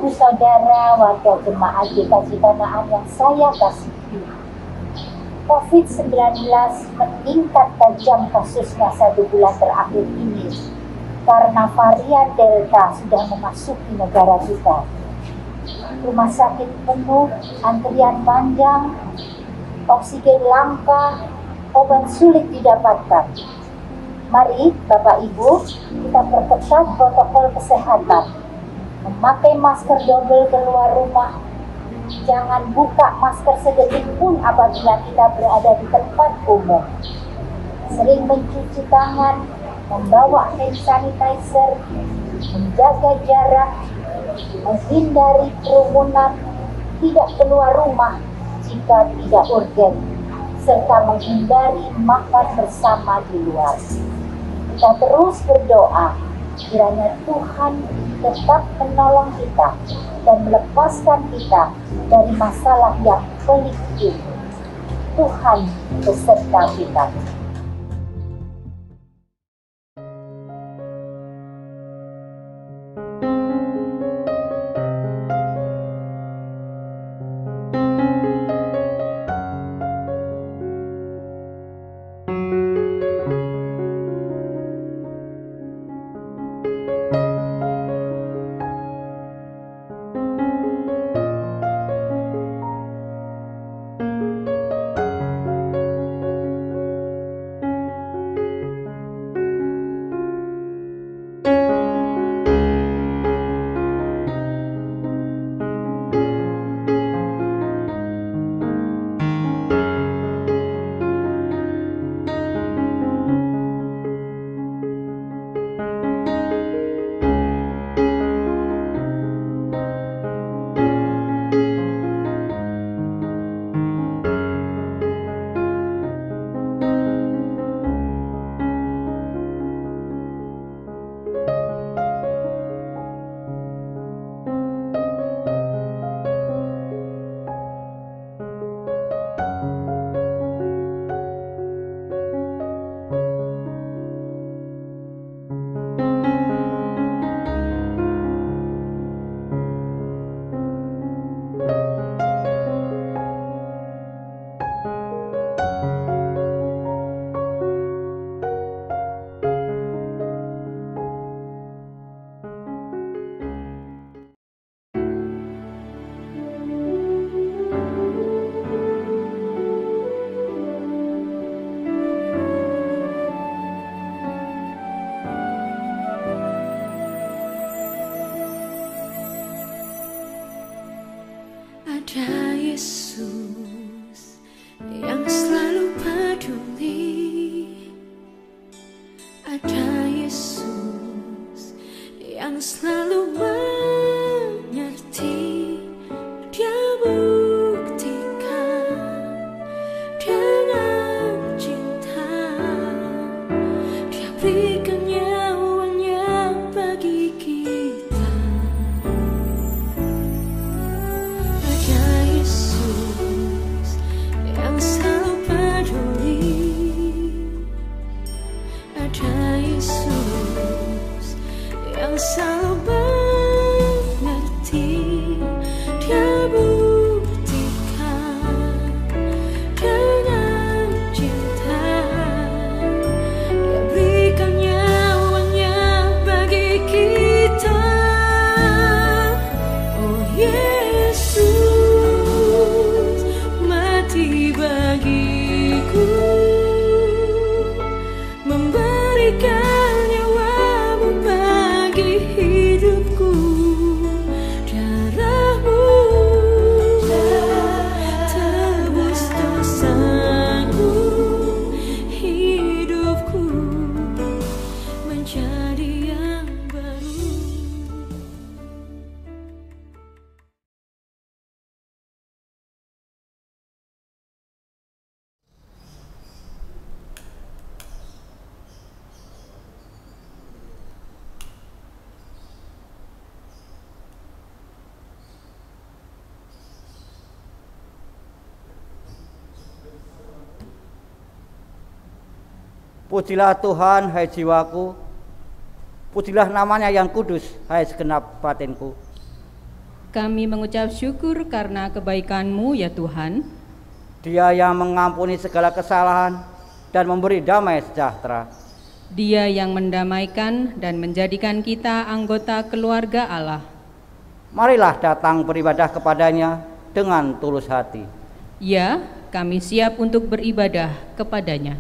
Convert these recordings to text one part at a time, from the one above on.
Ibu saudara warga jemaat GKJ Kanaan yang saya kasihi, COVID-19 meningkat tajam kasusnya 1 bulan terakhir ini karena varian Delta sudah memasuki negara kita. Rumah sakit penuh, antrian panjang, oksigen langka, obat sulit didapatkan. Mari Bapak Ibu, kita perketat protokol kesehatan. Memakai masker double keluar rumah. Jangan buka masker sedetik pun apabila kita berada di tempat umum. Sering mencuci tangan, membawa hand sanitizer, menjaga jarak, menghindari kerumunan, tidak keluar rumah jika tidak urgen, serta menghindari makan bersama di luar. Kita terus berdoa, kiranya Tuhan tetap menolong kita dan melepaskan kita dari masalah yang pelik ini. Tuhan beserta kita. Ada Yesus yang selalu peduli. Ada Yesus yang selalu mengerti. Dia buktikan dengan cinta. Dia berikan nyawanya bagi kita. Yang selalu peduli. Ada Yesus yang selalu mengerti. Dia buktikan dengan cinta. Dia berikan nyawanya bagi kita. Oh Yesus mati bagiku, memberikan nyawamu bagi hidupku. Darahmu tebus dosaku, hidupku menjadi yang baru. Pujilah Tuhan, hai jiwaku. Pujilah namanya yang kudus, hai segenap batinku. Kami mengucap syukur karena kebaikan-Mu ya Tuhan. Dia yang mengampuni segala kesalahan dan memberi damai sejahtera. Dia yang mendamaikan dan menjadikan kita anggota keluarga Allah. Marilah datang beribadah kepadanya dengan tulus hati. Ya, kami siap untuk beribadah kepadanya.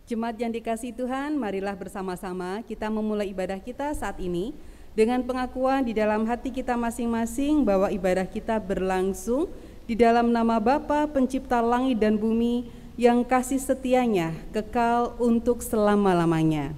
Jemaat yang dikasihi Tuhan, marilah bersama-sama kita memulai ibadah kita saat ini dengan pengakuan di dalam hati kita masing-masing bahwa ibadah kita berlangsung di dalam nama Bapa Pencipta langit dan bumi yang kasih setianya kekal untuk selama-lamanya.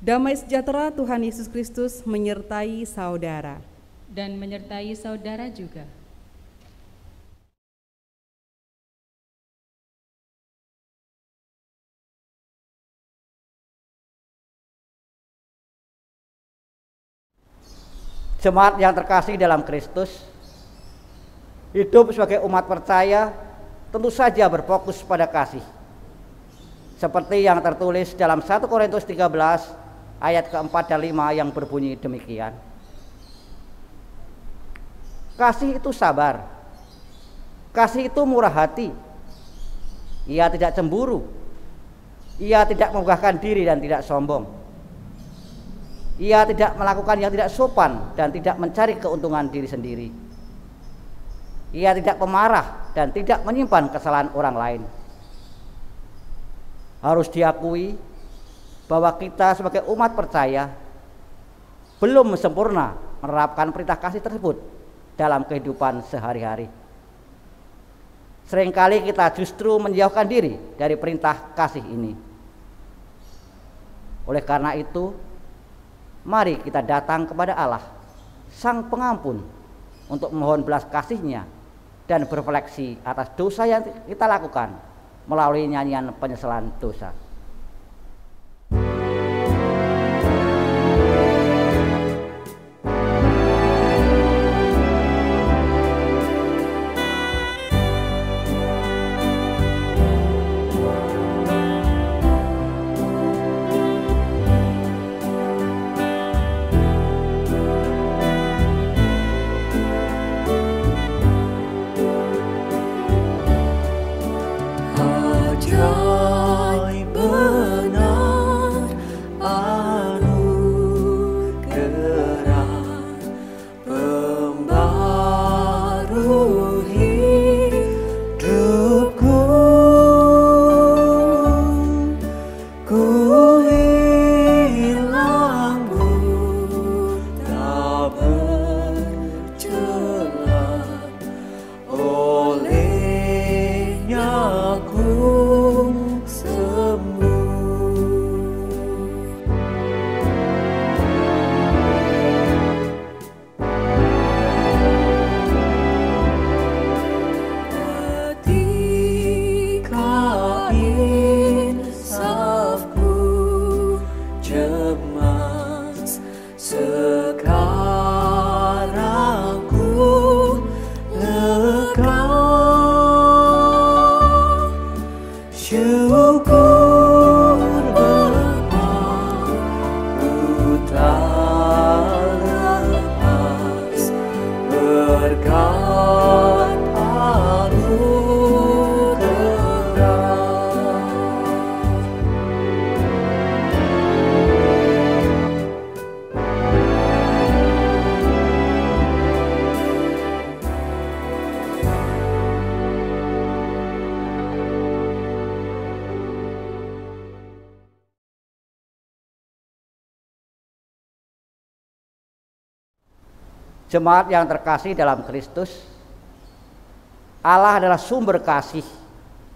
Damai sejahtera Tuhan Yesus Kristus menyertai saudara. Dan menyertai saudara juga. Jemaat yang terkasih dalam Kristus, hidup sebagai umat percaya tentu saja berfokus pada kasih. Seperti yang tertulis dalam 1 Korintus 13 ayat keempat dan 5 yang berbunyi demikian. Kasih itu sabar. Kasih itu murah hati. Ia tidak cemburu. Ia tidak memegahkan diri dan tidak sombong. Ia tidak melakukan yang tidak sopan dan tidak mencari keuntungan diri sendiri. Ia tidak pemarah dan tidak menyimpan kesalahan orang lain. Harus diakui bahwa kita sebagai umat percaya belum sempurna menerapkan perintah kasih tersebut dalam kehidupan sehari-hari. Seringkali kita justru menjauhkan diri dari perintah kasih ini. Oleh karena itu, mari kita datang kepada Allah, Sang Pengampun, untuk mohon belas kasih-Nya dan berefleksi atas dosa yang kita lakukan melalui nyanyian penyesalan dosa. Jemaat yang terkasih dalam Kristus, Allah adalah sumber kasih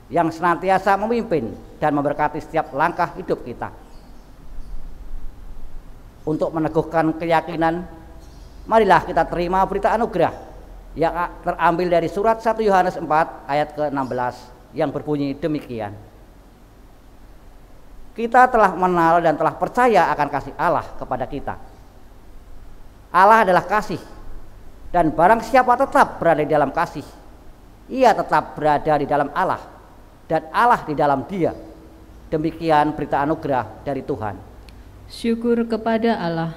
yang senantiasa memimpin dan memberkati setiap langkah hidup kita. Untuk meneguhkan keyakinan, marilah kita terima berita anugerah yang terambil dari surat 1 Yohanes 4 ayat ke-16 yang berbunyi demikian. Kita telah mengenal dan telah percaya akan kasih Allah kepada kita. Allah adalah kasih, dan barang siapa tetap berada di dalam kasih, ia tetap berada di dalam Allah, dan Allah di dalam dia. Demikian berita anugerah dari Tuhan. Syukur kepada Allah.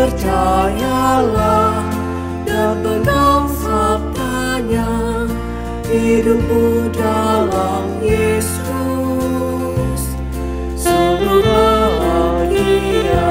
Percayalah dan pegang sabdanya, hidupmu dalam Yesus sungguh bahagia.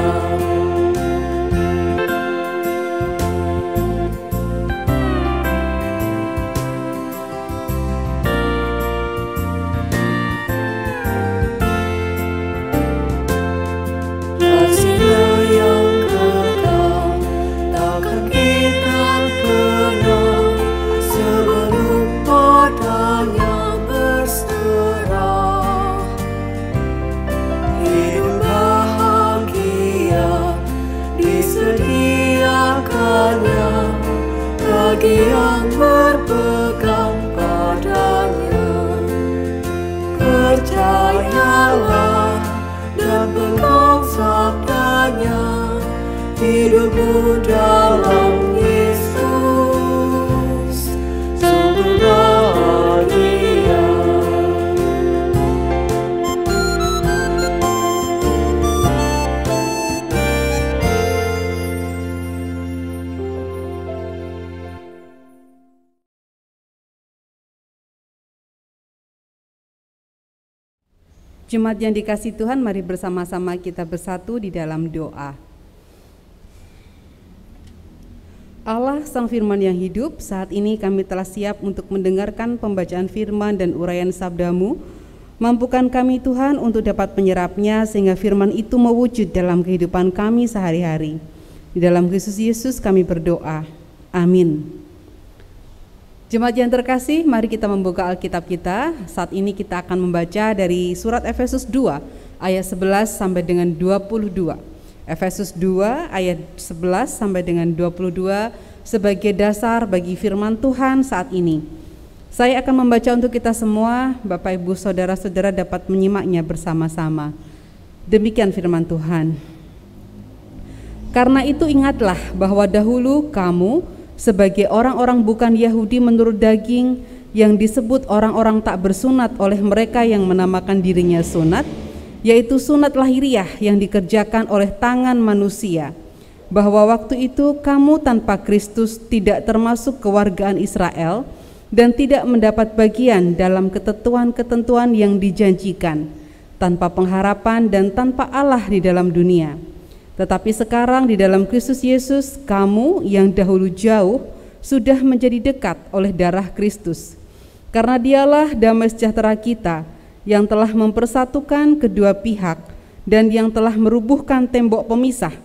Bagi yang berpegang padanya, percayalah dan pegang sabdanya, hidupmu dalam Yesus sungguh bahagia. Jemaat yang dikasihi Tuhan, mari bersama-sama kita bersatu di dalam doa. Allah Sang Firman yang hidup, saat ini kami telah siap untuk mendengarkan pembacaan firman dan uraian sabda-Mu. Mampukan kami Tuhan untuk dapat menyerapnya sehingga firman itu mewujud dalam kehidupan kami sehari-hari. Di dalam Kristus Yesus kami berdoa. Amin. Jemaat yang terkasih, mari kita membuka Alkitab kita. Saat ini kita akan membaca dari surat Efesus 2 ayat 11 sampai dengan 22. Efesus 2 ayat 11 sampai dengan 22 sebagai dasar bagi firman Tuhan saat ini. Saya akan membaca untuk kita semua, Bapak Ibu Saudara-saudara dapat menyimaknya bersama-sama. Demikian firman Tuhan. Karena itu ingatlah bahwa dahulu kamu sebagai orang-orang bukan Yahudi menurut daging yang disebut orang-orang tak bersunat oleh mereka yang menamakan dirinya sunat, yaitu sunat lahiriah yang dikerjakan oleh tangan manusia, bahwa waktu itu kamu tanpa Kristus tidak termasuk kewargaan Israel dan tidak mendapat bagian dalam ketentuan-ketentuan yang dijanjikan, tanpa pengharapan dan tanpa Allah di dalam dunia. Tetapi sekarang di dalam Kristus Yesus, kamu yang dahulu jauh sudah menjadi dekat oleh darah Kristus. Karena dialah damai sejahtera kita yang telah mempersatukan kedua pihak dan yang telah merubuhkan tembok pemisah,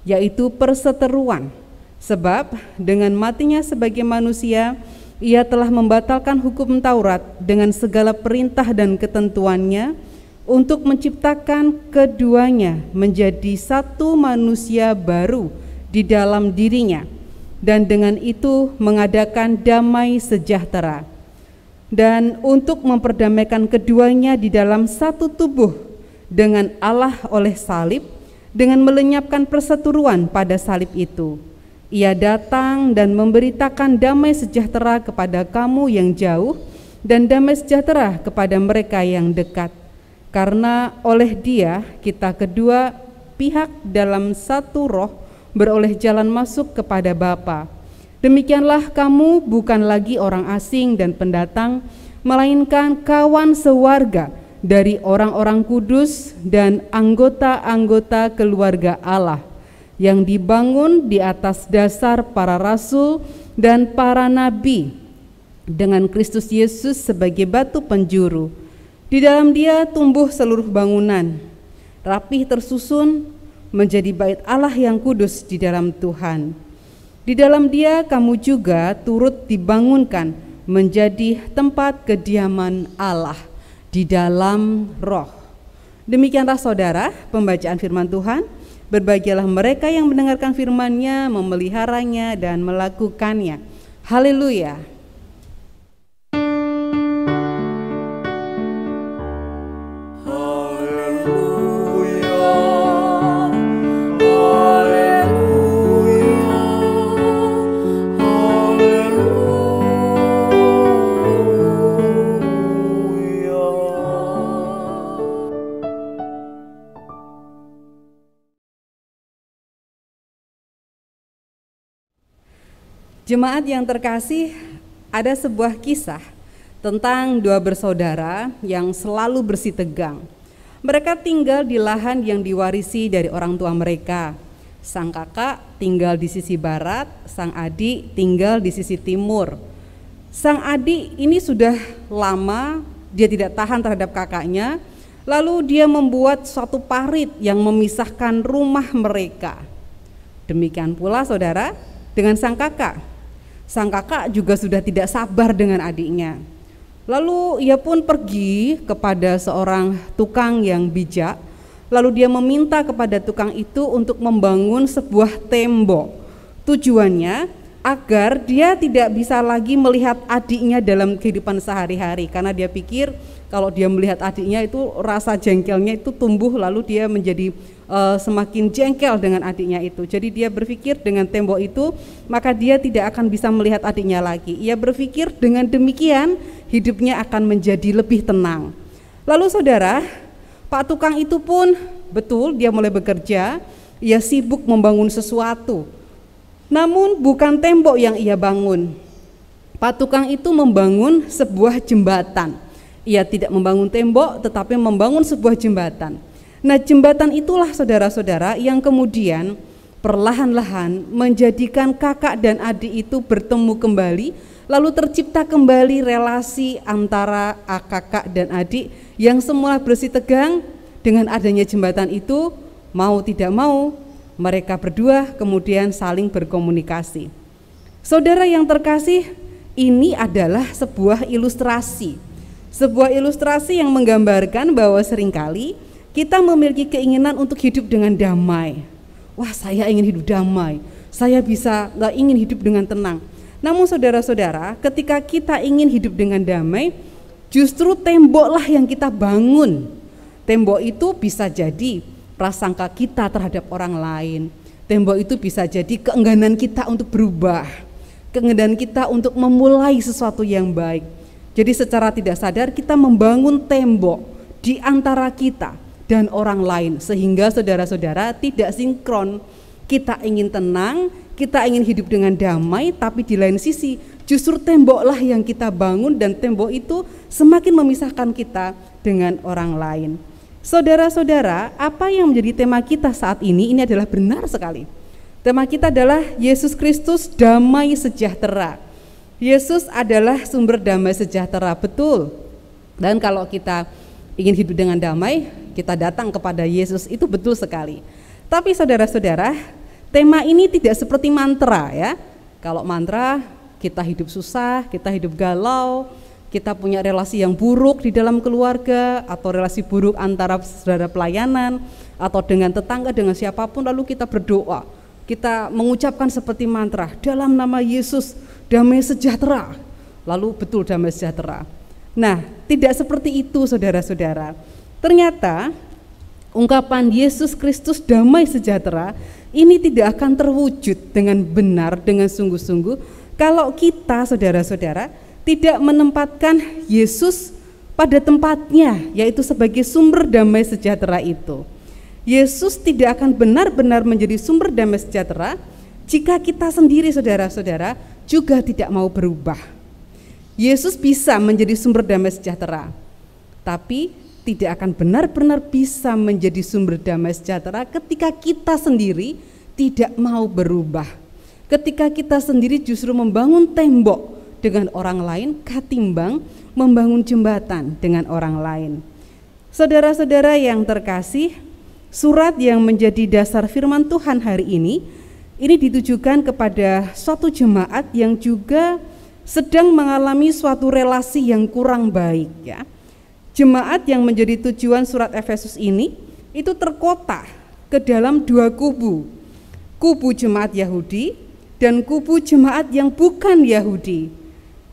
yaitu perseteruan. Sebab dengan matinya sebagai manusia, ia telah membatalkan hukum Taurat dengan segala perintah dan ketentuannya, untuk menciptakan keduanya menjadi satu manusia baru di dalam dirinya, dan dengan itu mengadakan damai sejahtera. Dan untuk memperdamaikan keduanya di dalam satu tubuh dengan Allah oleh salib, dengan melenyapkan perseteruan pada salib itu. Ia datang dan memberitakan damai sejahtera kepada kamu yang jauh dan damai sejahtera kepada mereka yang dekat. Karena oleh Dia kita kedua pihak dalam satu roh beroleh jalan masuk kepada Bapa. Demikianlah kamu bukan lagi orang asing dan pendatang, melainkan kawan sewarga dari orang-orang kudus dan anggota-anggota keluarga Allah yang dibangun di atas dasar para rasul dan para nabi, dengan Kristus Yesus sebagai batu penjuru. Di dalam Dia tumbuh seluruh bangunan, rapih tersusun menjadi bait Allah yang kudus di dalam Tuhan. Di dalam Dia kamu juga turut dibangunkan menjadi tempat kediaman Allah di dalam Roh. Demikianlah saudara pembacaan firman Tuhan. Berbahagialah mereka yang mendengarkan firman-Nya, memeliharanya dan melakukannya. Haleluya. Jemaat yang terkasih, ada sebuah kisah tentang dua bersaudara yang selalu bersih tegang. Mereka tinggal di lahan yang diwarisi dari orang tua mereka. Sang kakak tinggal di sisi barat, sang adik tinggal di sisi timur. Sang adik ini sudah lama dia tidak tahan terhadap kakaknya, lalu dia membuat suatu parit yang memisahkan rumah mereka. Demikian pula saudara dengan sang kakak. Sang kakak juga sudah tidak sabar dengan adiknya. Lalu ia pun pergi kepada seorang tukang yang bijak. Lalu dia meminta kepada tukang itu untuk membangun sebuah tembok. Tujuannya agar dia tidak bisa lagi melihat adiknya dalam kehidupan sehari-hari. Karena dia pikir kalau dia melihat adiknya itu rasa jengkelnya itu tumbuh, lalu dia menjadi semakin jengkel dengan adiknya itu. Jadi dia berpikir dengan tembok itu maka dia tidak akan bisa melihat adiknya lagi. Ia berpikir dengan demikian hidupnya akan menjadi lebih tenang. Lalu saudara, Pak tukang itu pun betul dia mulai bekerja, ia sibuk membangun sesuatu. Namun bukan tembok yang ia bangun. Pak tukang itu membangun sebuah jembatan. Ia tidak membangun tembok tetapi membangun sebuah jembatan. Nah, jembatan itulah saudara-saudara yang kemudian perlahan-lahan menjadikan kakak dan adik itu bertemu kembali, lalu tercipta kembali relasi antara kakak dan adik yang semula bersih tegang. Dengan adanya jembatan itu, mau tidak mau mereka berdua kemudian saling berkomunikasi. Saudara yang terkasih, ini adalah sebuah ilustrasi yang menggambarkan bahwa seringkali kita memiliki keinginan untuk hidup dengan damai. Wah, saya ingin hidup damai, saya ingin hidup dengan tenang. Namun saudara-saudara, ketika kita ingin hidup dengan damai, justru temboklah yang kita bangun. Tembok itu bisa jadi prasangka kita terhadap orang lain. Tembok itu bisa jadi keengganan kita untuk berubah, keengganan kita untuk memulai sesuatu yang baik. Jadi secara tidak sadar kita membangun tembok di antara kita dan orang lain, sehingga saudara-saudara tidak sinkron. Kita ingin tenang, kita ingin hidup dengan damai, tapi di lain sisi justru temboklah yang kita bangun dan tembok itu semakin memisahkan kita dengan orang lain. Saudara-saudara, apa yang menjadi tema kita saat ini adalah benar sekali. Tema kita adalah Yesus Kristus damai sejahtera. Yesus adalah sumber damai sejahtera, betul. Dan kalau kita ingin hidup dengan damai, kita datang kepada Yesus, itu betul sekali. Tapi saudara-saudara, tema ini tidak seperti mantra ya. Kalau mantra, kita hidup susah, kita hidup galau, kita punya relasi yang buruk di dalam keluarga, atau relasi buruk antara saudara pelayanan, atau dengan tetangga, dengan siapapun, lalu kita berdoa. kita mengucapkan seperti mantra, dalam nama Yesus damai sejahtera, lalu betul damai sejahtera. Nah, tidak seperti itu saudara-saudara. Ternyata ungkapan Yesus Kristus damai sejahtera ini tidak akan terwujud dengan benar, dengan sungguh-sungguh kalau kita saudara-saudara tidak menempatkan Yesus pada tempatnya, yaitu sebagai sumber damai sejahtera itu. Yesus tidak akan benar-benar menjadi sumber damai sejahtera jika kita sendiri saudara-saudara juga tidak mau berubah. Yesus bisa menjadi sumber damai sejahtera, tapi tidak akan benar-benar bisa menjadi sumber damai sejahtera ketika kita sendiri tidak mau berubah. Ketika kita sendiri justru membangun tembok dengan orang lain ketimbang membangun jembatan dengan orang lain. Saudara-saudara yang terkasih, surat yang menjadi dasar firman Tuhan hari ini ditujukan kepada suatu jemaat yang juga sedang mengalami suatu relasi yang kurang baik ya. Jemaat yang menjadi tujuan surat Efesus ini itu terkotak ke dalam dua kubu. Kubu jemaat Yahudi dan kubu jemaat yang bukan Yahudi.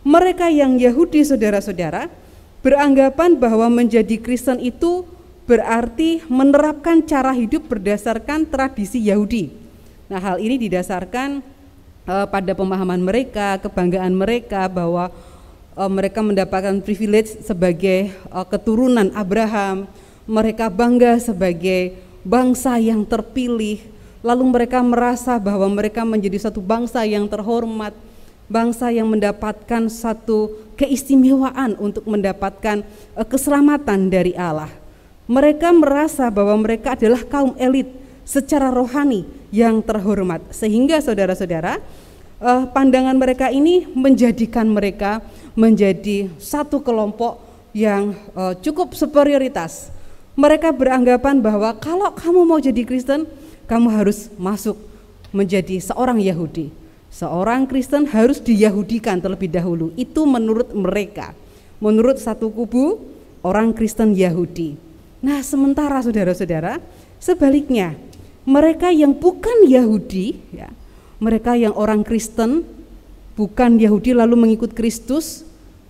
Mereka yang Yahudi saudara-saudara beranggapan bahwa menjadi Kristen itu berarti menerapkan cara hidup berdasarkan tradisi Yahudi. Nah, hal ini didasarkan pada pemahaman mereka, kebanggaan mereka bahwa mereka mendapatkan privilege sebagai keturunan Abraham. Mereka bangga sebagai bangsa yang terpilih. Lalu mereka merasa bahwa mereka menjadi satu bangsa yang terhormat, bangsa yang mendapatkan satu keistimewaan untuk mendapatkan keselamatan dari Allah. Mereka merasa bahwa mereka adalah kaum elit secara rohani yang terhormat, sehingga saudara-saudara pandangan mereka ini menjadikan mereka menjadi satu kelompok yang cukup superioritas. Mereka beranggapan bahwa kalau kamu mau jadi Kristen, kamu harus masuk menjadi seorang Yahudi. Seorang Kristen harus diyahudikan terlebih dahulu. Itu menurut mereka, menurut satu kubu orang Kristen Yahudi. Nah, sementara saudara-saudara, sebaliknya mereka yang bukan Yahudi, ya, mereka yang orang Kristen bukan Yahudi lalu mengikut Kristus,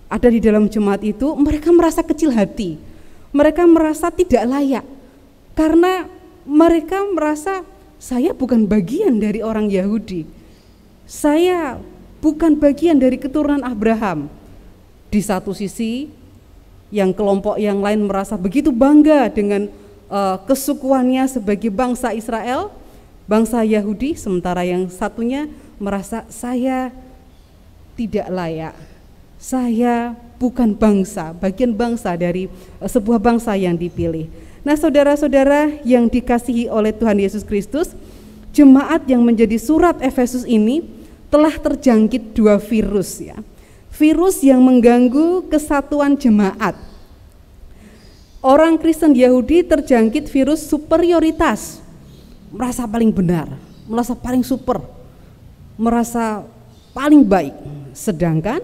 ada di dalam jemaat itu, mereka merasa kecil hati, mereka merasa tidak layak, karena mereka merasa saya bukan bagian dari orang Yahudi, saya bukan bagian dari keturunan Abraham. Di satu sisi, yang kelompok yang lain merasa begitu bangga dengan kesukuannya sebagai bangsa Israel, bangsa Yahudi, sementara yang satunya merasa saya tidak layak, saya bukan bangsa, bagian bangsa dari sebuah bangsa yang dipilih. Nah, saudara-saudara yang dikasihi oleh Tuhan Yesus Kristus, jemaat yang menjadi surat Efesus ini telah terjangkit dua virus ya. Virus yang mengganggu kesatuan jemaat. Orang Kristen Yahudi terjangkit virus superioritas, merasa paling benar, merasa paling super, merasa paling baik. Sedangkan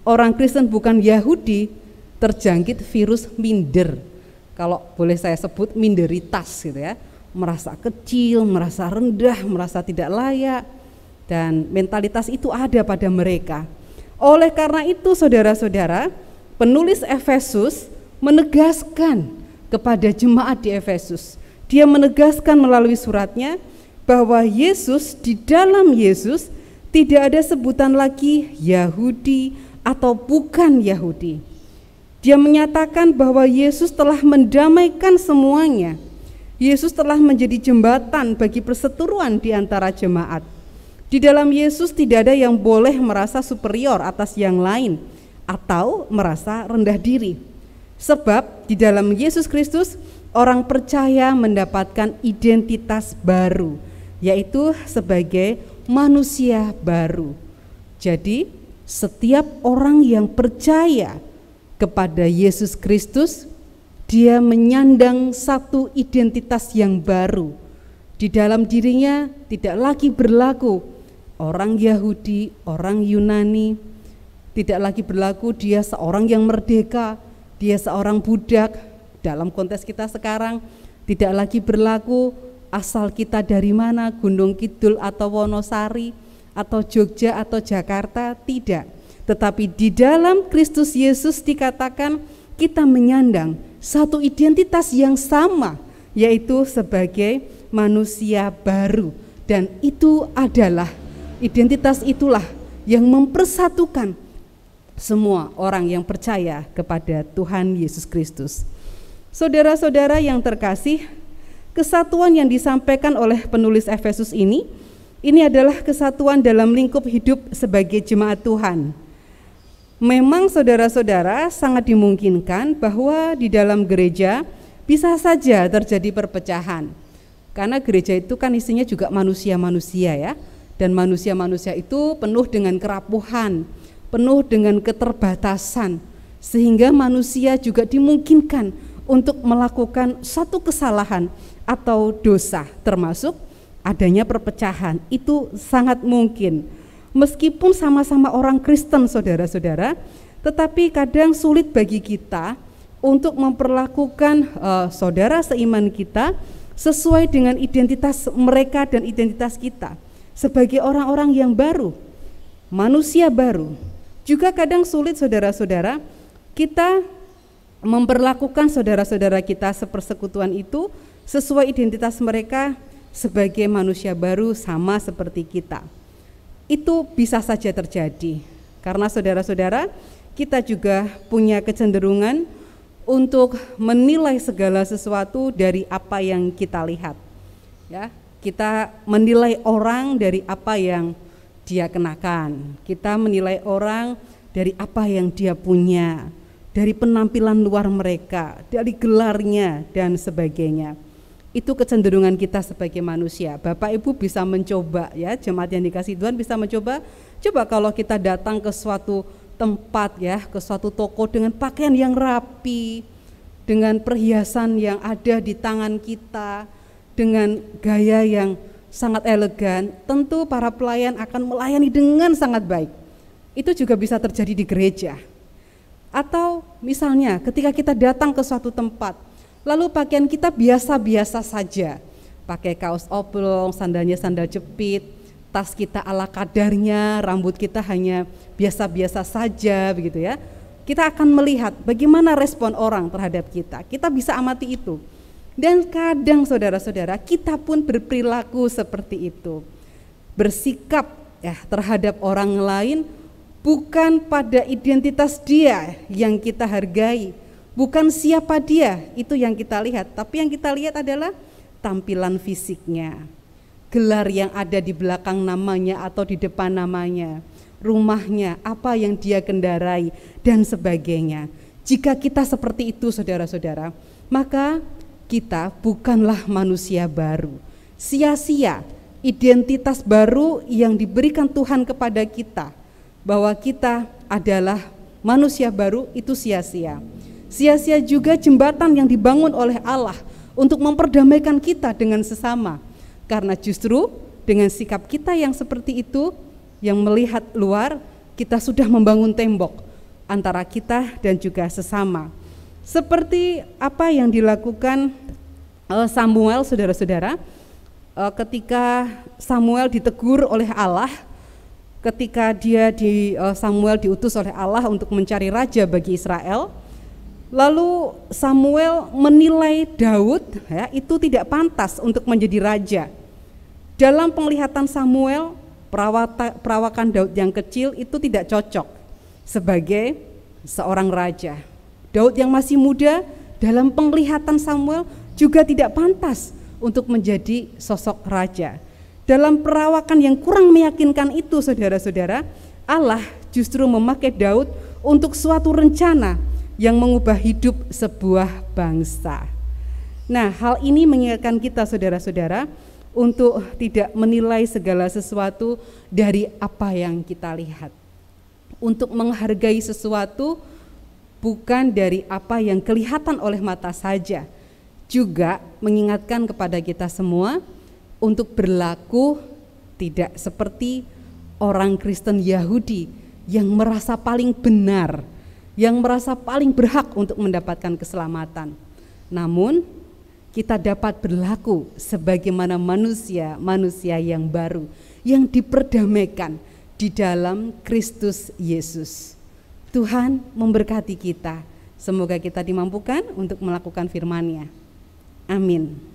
orang Kristen bukan Yahudi terjangkit virus minder. Kalau boleh saya sebut minderitas gitu ya, merasa kecil, merasa rendah, merasa tidak layak, dan mentalitas itu ada pada mereka. Oleh karena itu saudara-saudara, penulis Efesus menegaskan kepada jemaat di Efesus, dia menegaskan melalui suratnya bahwa Yesus, di dalam Yesus tidak ada sebutan lagi Yahudi atau bukan Yahudi. Dia menyatakan bahwa Yesus telah mendamaikan semuanya. Yesus telah menjadi jembatan bagi perseteruan di antara jemaat. Di dalam Yesus tidak ada yang boleh merasa superior atas yang lain atau merasa rendah diri. Sebab di dalam Yesus Kristus orang percaya mendapatkan identitas baru, yaitu sebagai manusia baru. Jadi setiap orang yang percaya kepada Yesus Kristus, dia menyandang satu identitas yang baru. Di dalam dirinya tidak lagi berlaku orang Yahudi, orang Yunani, tidak lagi berlaku dia seorang yang merdeka, dia seorang budak. Dalam konteks kita sekarang tidak lagi berlaku asal kita dari mana, Gunung Kidul atau Wonosari atau Jogja atau Jakarta, tidak. Tetapi di dalam Kristus Yesus dikatakan kita menyandang satu identitas yang sama, yaitu sebagai manusia baru. Dan itu adalah, identitas itulah yang mempersatukan semua orang yang percaya kepada Tuhan Yesus Kristus. Saudara-saudara yang terkasih, kesatuan yang disampaikan oleh penulis Efesus ini adalah kesatuan dalam lingkup hidup sebagai jemaat Tuhan. Memang saudara-saudara sangat dimungkinkan bahwa di dalam gereja bisa saja terjadi perpecahan. Karena gereja itu kan isinya juga manusia-manusia ya. Dan manusia-manusia itu penuh dengan kerapuhan, penuh dengan keterbatasan. Sehingga manusia juga dimungkinkan untuk melakukan satu kesalahan atau dosa, termasuk adanya perpecahan. Itu sangat mungkin. Meskipun sama-sama orang Kristen saudara-saudara, tetapi kadang sulit bagi kita untuk memperlakukan saudara seiman kita sesuai dengan identitas mereka dan identitas kita sebagai orang-orang yang baru, manusia baru. Juga kadang sulit saudara-saudara kita memperlakukan saudara-saudara kita sepersekutuan itu sesuai identitas mereka sebagai manusia baru sama seperti kita. Itu bisa saja terjadi karena saudara-saudara kita juga punya kecenderungan untuk menilai segala sesuatu dari apa yang kita lihat. Ya, kita menilai orang dari apa yang dia kenakan. Kita menilai orang dari apa yang dia punya, dari penampilan luar mereka, dari gelarnya dan sebagainya. Itu kecenderungan kita sebagai manusia. Bapak Ibu bisa mencoba ya, jemaat yang dikasih Tuhan bisa mencoba. Coba kalau kita datang ke suatu tempat ya, ke suatu toko dengan pakaian yang rapi, dengan perhiasan yang ada di tangan kita, dengan gaya yang sangat elegan, tentu para pelayan akan melayani dengan sangat baik. Itu juga bisa terjadi di gereja. Atau misalnya ketika kita datang ke suatu tempat, lalu pakaian kita biasa-biasa saja, pakai kaos oblong, sandalnya sandal jepit, tas kita ala kadarnya, rambut kita hanya biasa-biasa saja begitu ya. Kita akan melihat bagaimana respon orang terhadap kita. Kita bisa amati itu. Dan kadang saudara-saudara kita pun berperilaku seperti itu. Bersikap ya terhadap orang lain bukan pada identitas dia yang kita hargai. Bukan siapa dia, itu yang kita lihat, tapi yang kita lihat adalah tampilan fisiknya, gelar yang ada di belakang namanya atau di depan namanya, rumahnya, apa yang dia kendarai, dan sebagainya. Jika kita seperti itu saudara-saudara, maka kita bukanlah manusia baru. Sia-sia identitas baru yang diberikan Tuhan kepada kita, bahwa kita adalah manusia baru, itu sia-sia. Sia-sia juga jembatan yang dibangun oleh Allah untuk memperdamaikan kita dengan sesama. Karena justru dengan sikap kita yang seperti itu, yang melihat luar, kita sudah membangun tembok antara kita dan juga sesama. Seperti apa yang dilakukan Samuel, saudara-saudara, ketika Samuel ditegur oleh Allah, ketika Samuel diutus oleh Allah untuk mencari raja bagi Israel. Lalu Samuel menilai Daud ya, itu tidak pantas untuk menjadi raja. Dalam penglihatan Samuel, perawakan Daud yang kecil itu tidak cocok sebagai seorang raja. Daud yang masih muda dalam penglihatan Samuel juga tidak pantas untuk menjadi sosok raja. Dalam perawakan yang kurang meyakinkan itu saudara-saudara, Allah justru memakai Daud untuk suatu rencana yang mengubah hidup sebuah bangsa. Nah, hal ini mengingatkan kita saudara-saudara untuk tidak menilai segala sesuatu dari apa yang kita lihat. Untuk menghargai sesuatu bukan dari apa yang kelihatan oleh mata saja. Juga mengingatkan kepada kita semua untuk berlaku tidak seperti orang Kristen Yahudi yang merasa paling benar, yang merasa paling berhak untuk mendapatkan keselamatan. Namun kita dapat berlaku sebagaimana manusia yang baru, yang diperdamaikan di dalam Kristus Yesus. Tuhan memberkati kita. Semoga kita dimampukan untuk melakukan firman-Nya. Amin.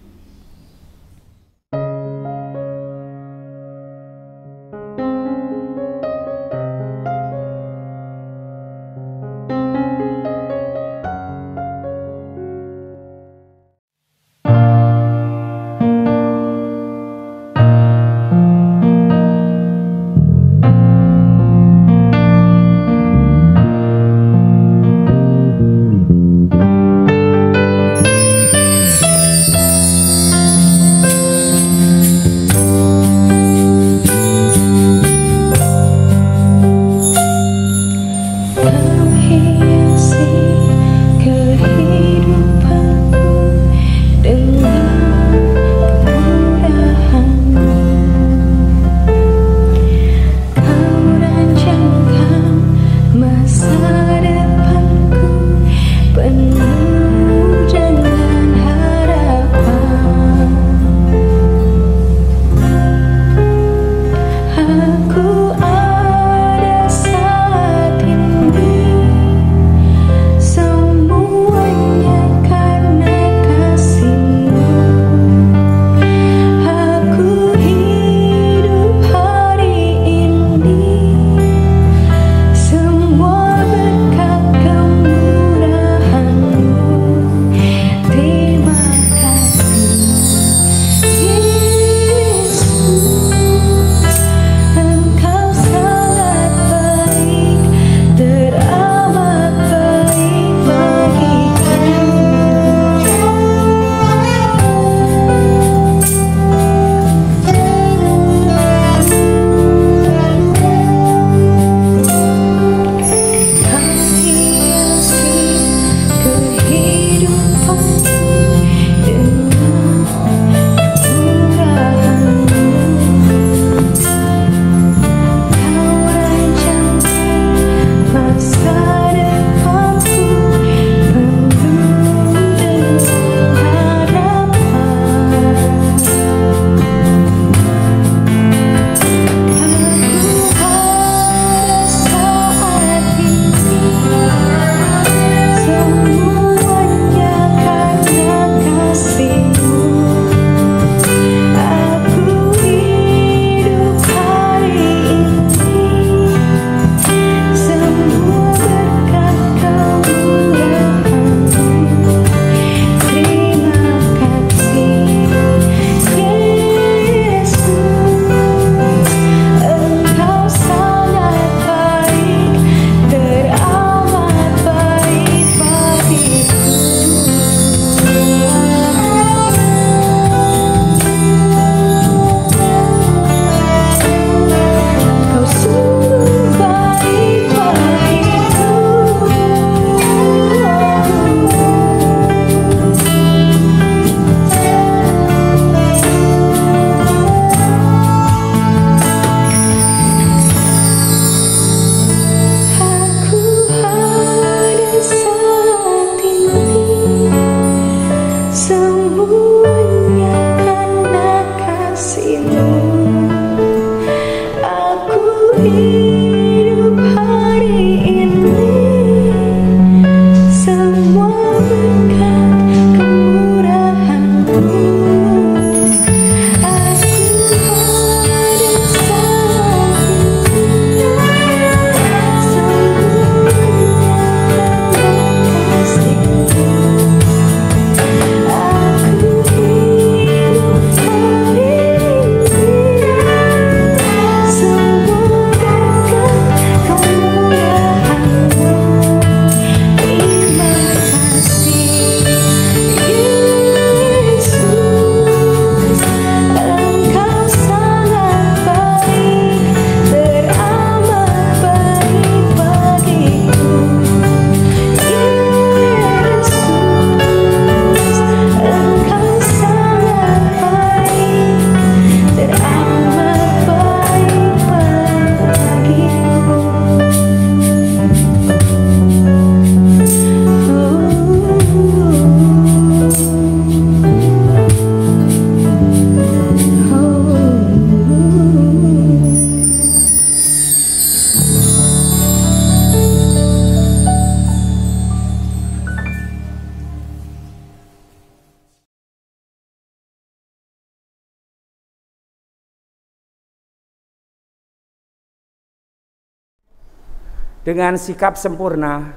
Dengan sikap sempurna,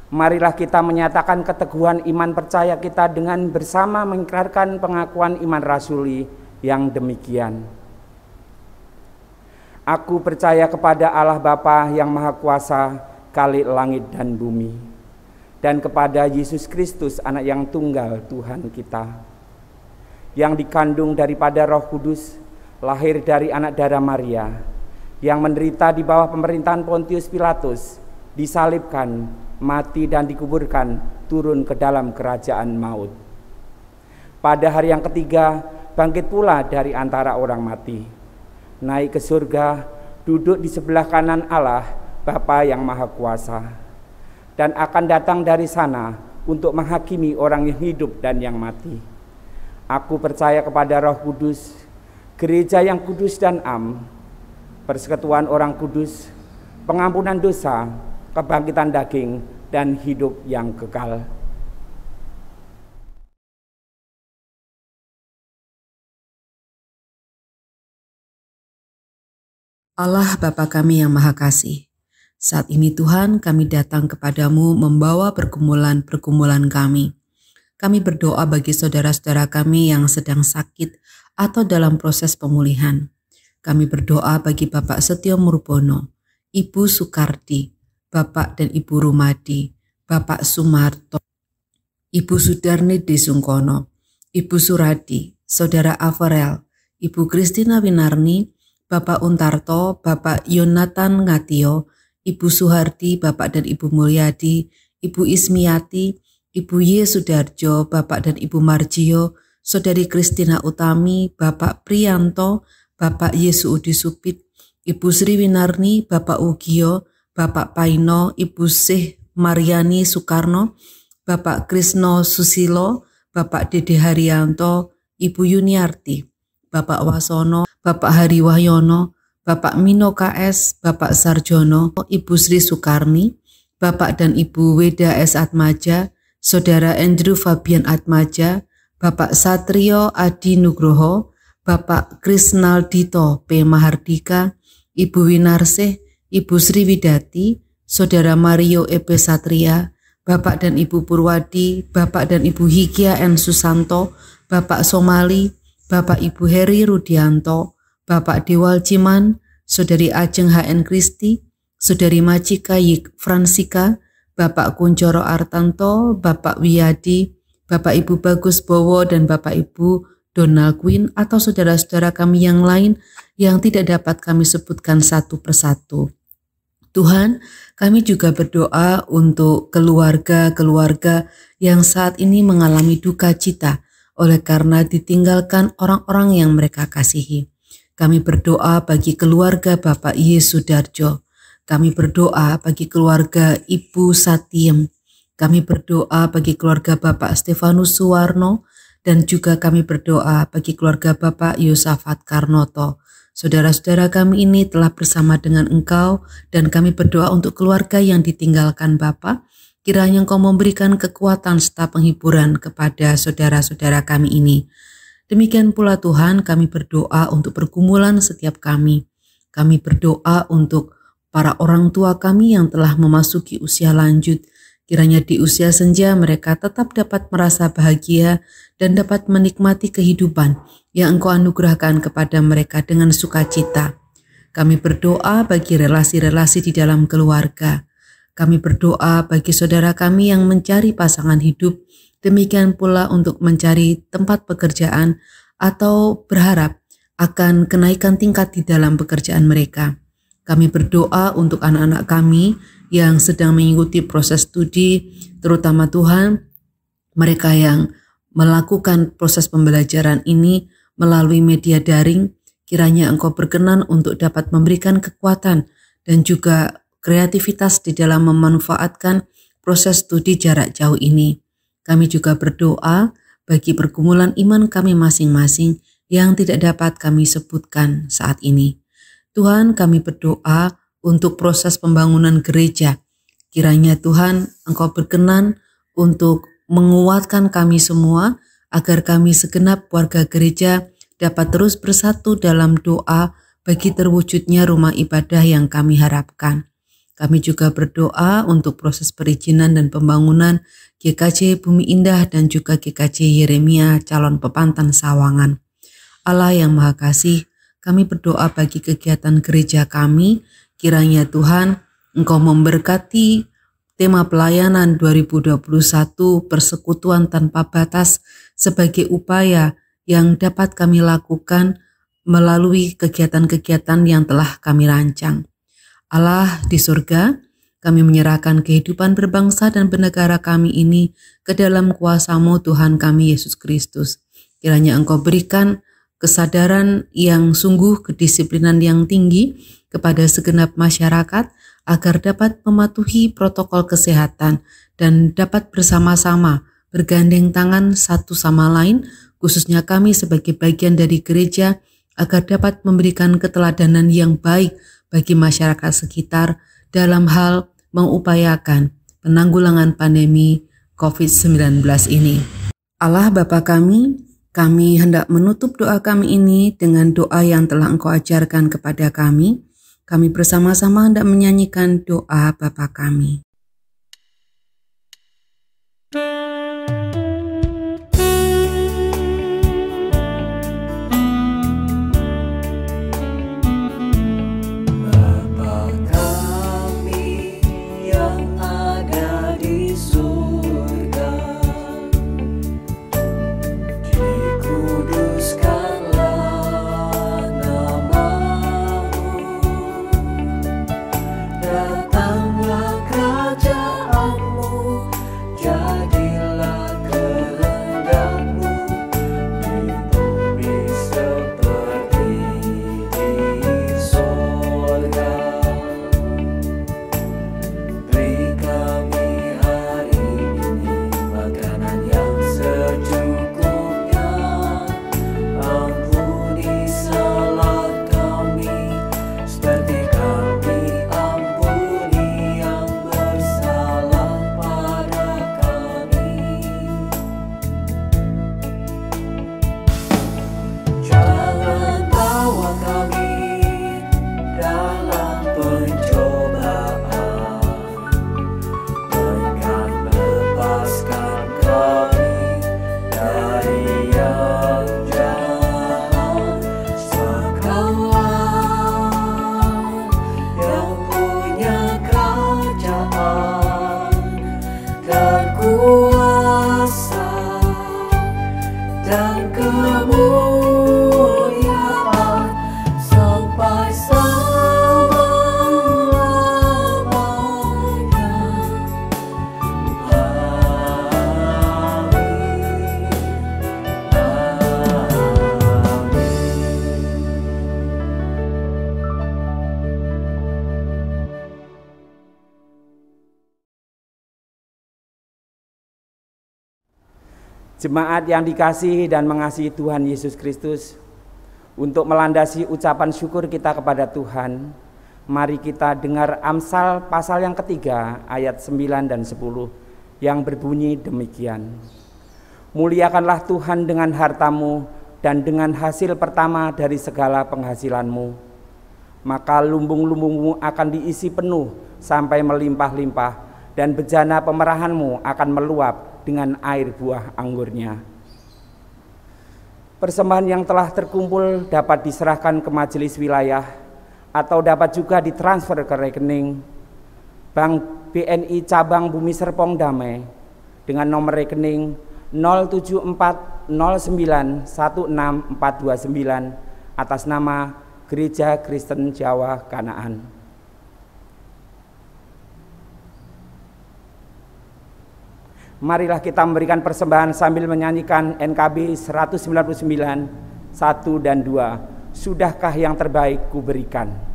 marilah kita menyatakan keteguhan iman percaya kita dengan bersama mengikrarkan pengakuan iman rasuli yang demikian. Aku percaya kepada Allah Bapa yang Maha Kuasa, Khalik langit dan bumi, dan kepada Yesus Kristus, anak yang tunggal Tuhan kita, yang dikandung daripada Roh Kudus, lahir dari anak darah Maria, yang menderita di bawah pemerintahan Pontius Pilatus, disalibkan, mati dan dikuburkan, turun ke dalam kerajaan maut. Pada hari yang ketiga, bangkit pula dari antara orang mati, naik ke surga, duduk di sebelah kanan Allah, Bapa yang Maha Kuasa, dan akan datang dari sana untuk menghakimi orang yang hidup dan yang mati. Aku percaya kepada Roh Kudus, gereja yang kudus dan am, persekutuan orang kudus, pengampunan dosa, kebangkitan daging, dan hidup yang kekal. Allah Bapa kami yang Maha Kasih, saat ini Tuhan kami datang kepadamu membawa pergumulan-pergumulan kami. Kami berdoa bagi saudara-saudara kami yang sedang sakit atau dalam proses pemulihan. Kami berdoa bagi Bapak Setio Murbono, Ibu Sukardi, Bapak dan Ibu Rumadi, Bapak Sumarto, Ibu Sudarni Desungkono, Ibu Suradi, Saudara Averel, Ibu Kristina Winarni, Bapak Untarto, Bapak Yonatan Ngatio, Ibu Suhardi, Bapak dan Ibu Mulyadi, Ibu Ismiati, Ibu Y. Sudarjo, Bapak dan Ibu Marjio, Saudari Kristina Utami, Bapak Priyanto, Bapak Yesu Udi Supit, Ibu Sri Winarni, Bapak Ugio, Bapak Paino, Ibu Sih Mariani Soekarno, Bapak Krisno Susilo, Bapak Dede Haryanto, Ibu Yuniarti, Bapak Wasono, Bapak Hari Wahyono, Bapak Mino KS, Bapak Sarjono, Ibu Sri Sukarni, Bapak dan Ibu Weda S. Atmaja, Saudara Andrew Fabian Atmaja, Bapak Satrio Adi Nugroho, Bapak Krisnaldito P. Mahardika, Ibu Winarsih, Ibu Sri Widati, Saudara Mario E.P. Satria, Bapak dan Ibu Purwadi, Bapak dan Ibu Higia N. Susanto, Bapak Somali, Bapak Ibu Heri Rudianto, Bapak Dewal Ciman, Saudari Ajeng H.N. Kristi, Saudari Macika Yik Fransika, Bapak Kuncoro Artanto, Bapak Wiyadi, Bapak Ibu Bagus Bowo, dan Bapak Ibu Donald Quinn, atau saudara-saudara kami yang lain yang tidak dapat kami sebutkan satu persatu. Tuhan, kami juga berdoa untuk keluarga-keluarga yang saat ini mengalami duka cita oleh karena ditinggalkan orang-orang yang mereka kasihi. Kami berdoa bagi keluarga Bapak Y. Sudarjo. Kami berdoa bagi keluarga Ibu Satiem. Kami berdoa bagi keluarga Bapak Stefanus Suwarno, dan juga kami berdoa bagi keluarga Bapak Yosafat Karnoto. Saudara-saudara kami ini telah bersama dengan Engkau, dan kami berdoa untuk keluarga yang ditinggalkan Bapa. Kiranya Engkau memberikan kekuatan serta penghiburan kepada saudara-saudara kami ini. Demikian pula Tuhan, kami berdoa untuk pergumulan setiap kami. Kami berdoa untuk para orang tua kami yang telah memasuki usia lanjut. Kiranya di usia senja mereka tetap dapat merasa bahagia dan dapat menikmati kehidupan yang Engkau anugerahkan kepada mereka dengan sukacita. Kami berdoa bagi relasi-relasi di dalam keluarga. Kami berdoa bagi saudara kami yang mencari pasangan hidup, demikian pula untuk mencari tempat pekerjaan atau berharap akan kenaikan tingkat di dalam pekerjaan mereka. Kami berdoa untuk anak-anak kami yang sedang mengikuti proses studi, terutama Tuhan, mereka yang melakukan proses pembelajaran ini melalui media daring. Kiranya Engkau berkenan untuk dapat memberikan kekuatan dan juga kreativitas di dalam memanfaatkan proses studi jarak jauh ini. Kami juga berdoa bagi pergumulan iman kami masing-masing yang tidak dapat kami sebutkan saat ini. Tuhan, kami berdoa untuk proses pembangunan gereja. Kiranya Tuhan, Engkau berkenan untuk menguatkan kami semua agar kami segenap warga gereja dapat terus bersatu dalam doa bagi terwujudnya rumah ibadah yang kami harapkan. Kami juga berdoa untuk proses perizinan dan pembangunan GKJ Bumi Indah dan juga GKJ Yeremia calon Pepantan Sawangan. Allah yang Maha Kasih, kami berdoa bagi kegiatan gereja kami, kiranya Tuhan Engkau memberkati tema pelayanan 2021 persekutuan tanpa batas sebagai upaya yang dapat kami lakukan melalui kegiatan-kegiatan yang telah kami rancang. Allah di surga, kami menyerahkan kehidupan berbangsa dan bernegara kami ini ke dalam kuasa-Mu Tuhan kami Yesus Kristus. Kiranya Engkau berikan kesadaran yang sungguh, kedisiplinan yang tinggi kepada segenap masyarakat agar dapat mematuhi protokol kesehatan dan dapat bersama-sama bergandeng tangan satu sama lain, khususnya kami sebagai bagian dari gereja, agar dapat memberikan keteladanan yang baik bagi masyarakat sekitar dalam hal mengupayakan penanggulangan pandemi COVID-19 ini. Allah Bapa kami hendak menutup doa kami ini dengan doa yang telah Engkau ajarkan kepada kami. Kami bersama-sama hendak menyanyikan doa Bapa kami. Jemaat yang dikasihi dan mengasihi Tuhan Yesus Kristus, untuk melandasi ucapan syukur kita kepada Tuhan, mari kita dengar Amsal pasal yang ketiga ayat 9 dan 10 yang berbunyi demikian. Muliakanlah Tuhan dengan hartamu dan dengan hasil pertama dari segala penghasilanmu, maka lumbung-lumbungmu akan diisi penuh sampai melimpah-limpah, dan bejana pemerahanmu akan meluap dengan air buah anggurnya. Persembahan yang telah terkumpul dapat diserahkan ke majelis wilayah atau dapat juga ditransfer ke rekening Bank BNI Cabang Bumi Serpong Damai dengan nomor rekening 07409164229 atas nama Gereja Kristen Jawa Kanaan. Marilah kita memberikan persembahan sambil menyanyikan NKB 199, 1 dan 2. Sudahkah yang terbaik kuberikan?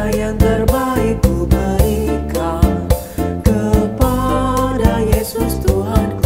Yang terbaik ku berikan kepada Yesus Tuhanku.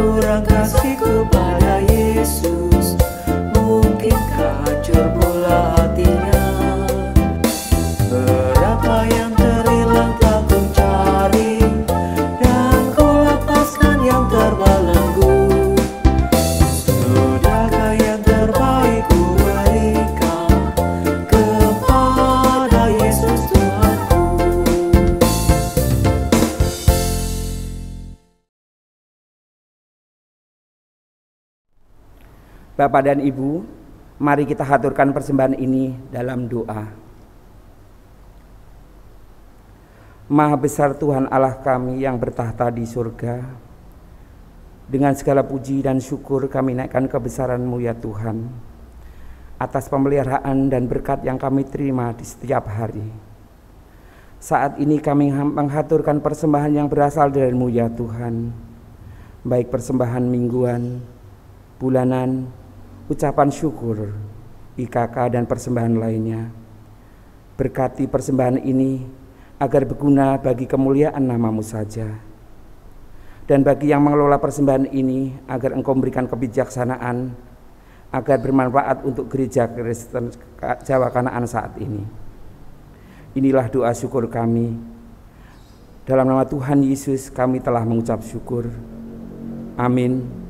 kurang kasihku pada Yesus? Mungkinkah hancur pula hatinya? Berapa yang terhilang tak ku cari, dan ku lepaskan yang terbelenggu. Sudahkah yang terbaik ku berikan kepada Yesus Tuhanku? Bapak dan Ibu, mari kita haturkan persembahan ini dalam doa. Maha besar Tuhan Allah kami yang bertahta di surga, dengan segala puji dan syukur kami naikkan kebesaran-Mu ya Tuhan, atas pemeliharaan dan berkat yang kami terima di setiap hari. Saat ini kami menghaturkan persembahan yang berasal dari-Mu ya Tuhan, baik persembahan mingguan, bulanan, ucapan syukur, IKK dan persembahan lainnya. Berkati persembahan ini agar berguna bagi kemuliaan nama-Mu saja. Dan bagi yang mengelola persembahan ini, agar Engkau memberikan kebijaksanaan, agar bermanfaat untuk gereja Kristen Jawa Kanaan saat ini. Inilah doa syukur kami. Dalam nama Tuhan Yesus kami telah mengucap syukur. Amin.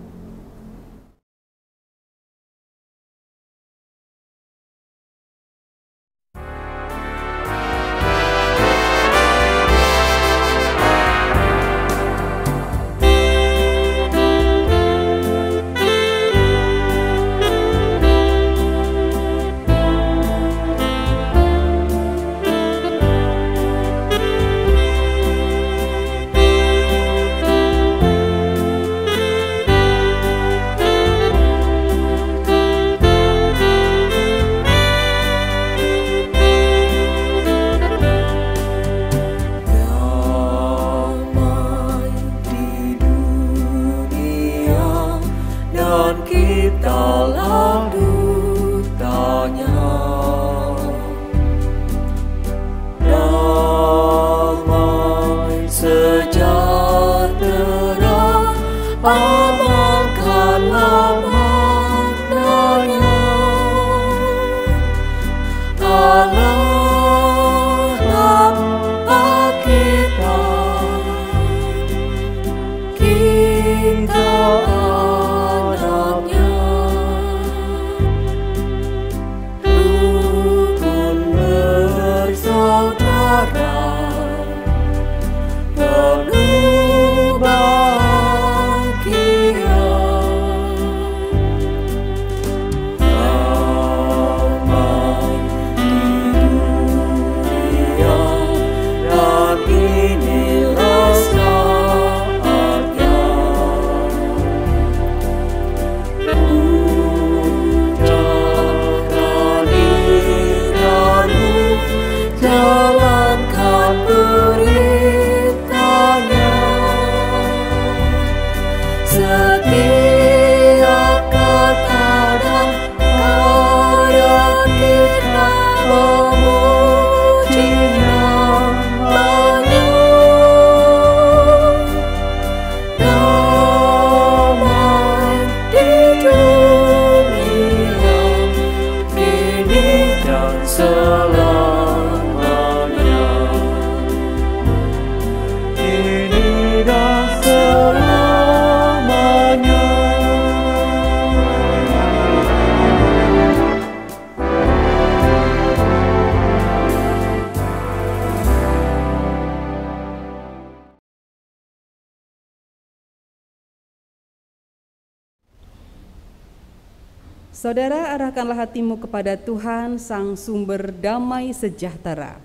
Saudara, arahkanlah hatimu kepada Tuhan, Sang Sumber Damai Sejahtera.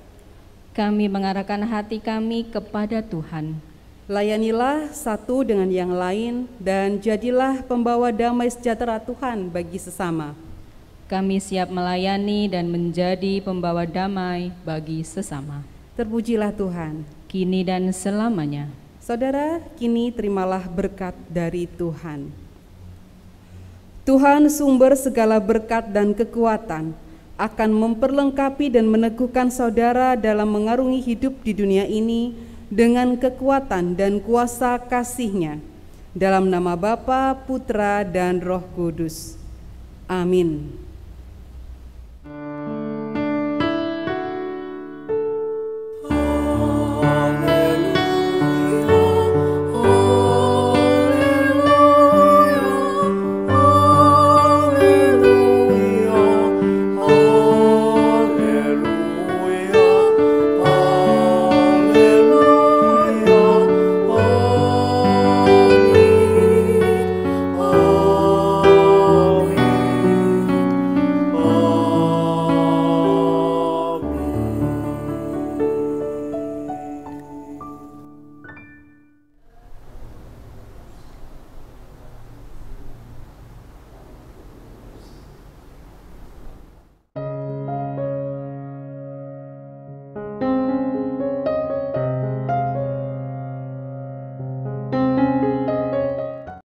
Kami mengarahkan hati kami kepada Tuhan. Layanilah satu dengan yang lain dan jadilah pembawa damai sejahtera Tuhan bagi sesama. Kami siap melayani dan menjadi pembawa damai bagi sesama. Terpujilah Tuhan, kini dan selamanya. Saudara, kini terimalah berkat dari Tuhan. Tuhan sumber segala berkat dan kekuatan akan memperlengkapi dan meneguhkan saudara dalam mengarungi hidup di dunia ini dengan kekuatan dan kuasa kasih-Nya. Dalam nama Bapa, Putra, dan Roh Kudus. Amin.